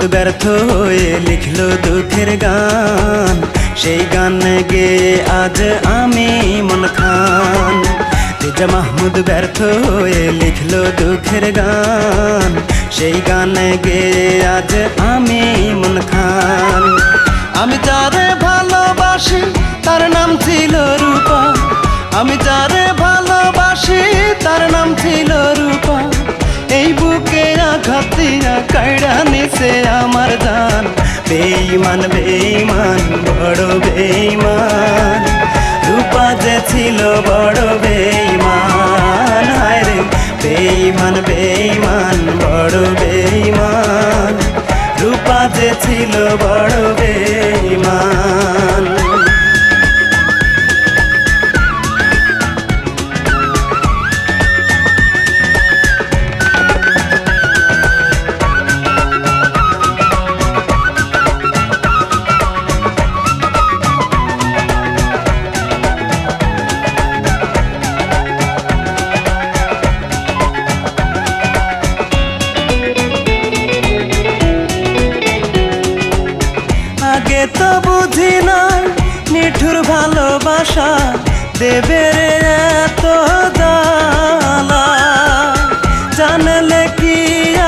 মাহমুদ ব্যর্থ হয়ে লিখলো দুঃখের গান, সেই গান গেয়ে আজ আমি মন খান। রেজা মাহমুদ ব্যর্থ হয়ে লিখলো দুঃখের গান, সেই গান গেয়ে আজ আমি মন খান। আমি যারে ভালোবাসি তার নাম ছিল রূপা, আমি যারে ভালোবাসি তার নাম ছিল রূপা। এই বুকে আঘাত দিয়া কাইড়া নিছে আমার জান। বেঈমান বেঈমান বড় বেঈমান, রূপা যে ছিল বড় বেঈমান। হায় রে বেঈমান বেঈমান বড় বেঈমান, রূপা যে ছিল বড় বেঈমান। আগে তো বুঝি নাই নিঠুর ভালোবাসা দেবে রে এত জ্বালা, জানলে কি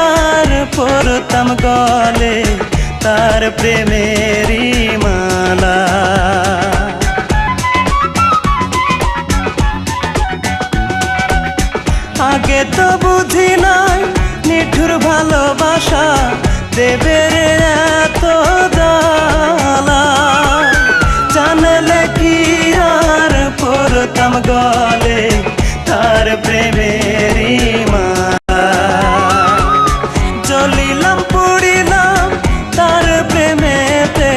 আর পড়তাম গলে তার প্রেমেরই মালা। আগে তো বুঝি নাই নিঠুর ভালোবাসা দেবে রে এত জ্বালা, জানলে কি আর পড়তাম গলে তার প্রেমেরই মালা। জ্বলিলাম পুড়িলাম তার প্রেমেতে,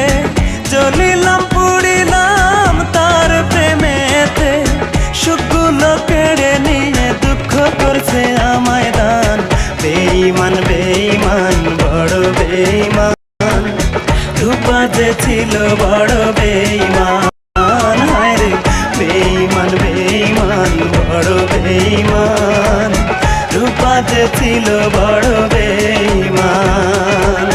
জ্বলিলাম পুড়িলাম তার প্রেমেতে, সুখগুলো কেড়ে নিয়ে দুঃখ করছে আমায় দান। বেঈমান বেঈমান বড় বেঈমান, রূপা যে ছিল বড় বেঈমান। হায় রে বেঈমান বেঈমান বড় বেঈমান, রূপা যে ছিল বড় বেঈমান।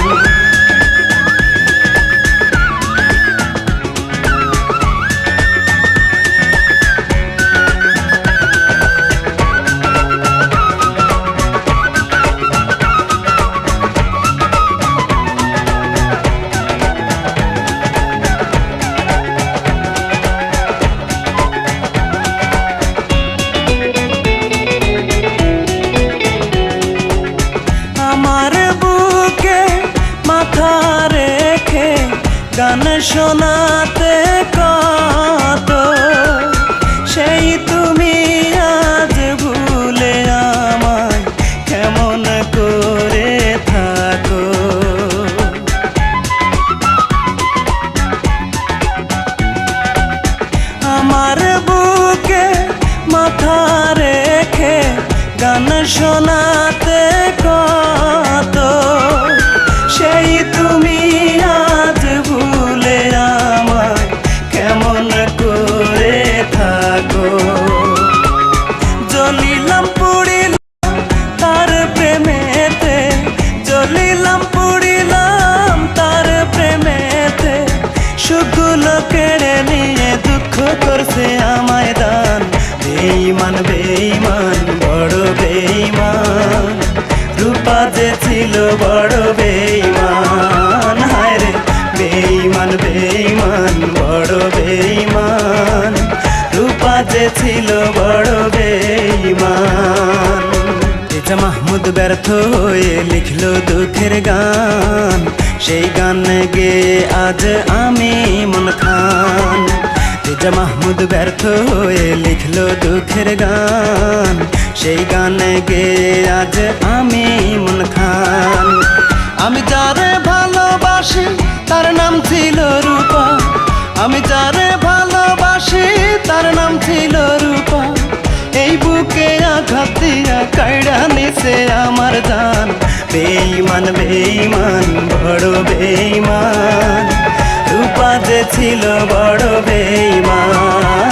আমার বুকে মাথা রেখে গান শোনাতে কত, সেই তুমি আজ ভুলে আমায় কেমন করে থাকো। আমার বুকে মাথা রেখে গান শোনাতে কত, সেই তুমি আজ ভুলে আমায় কেমন করে থাকো। জ্বলিলাম পুড়িলাম তার প্রেমেতে, জ্বলিলাম পুড়িলাম তার প্রেমেতে, সুখগুলো কেড়ে নিয়ে দুঃখ করছে আমায় দান। বেঈমান বেঈমান বড় বেঈমান, রূপা যে ছিল বড় বেঈমান। হায় রে বেঈমান বেঈমান বড় বেঈমান, রূপা যে ছিল বড় বেঈমান। রেজা মাহমুদ ব্যর্থ হয়ে লিখলো দুঃখের গান, সেই গান গেয়ে আজ আমি মন খান। রেজা মাহমুদ ব্যর্থ হয়ে লিখলো দুঃখের গান, সেই গান গেয়ে আজ আমি মন খান। আমি যারে ভালোবাসি তার নাম ছিল রূপা, আমি যারে ভালোবাসি তার নাম ছিল রূপা। এই বুকে আঘাত দিয়া কাইড়া নিছে আমার জান। বেঈমান বেঈমান বড় বেঈমান, রূপা যে ছিল বড় বেঈমান।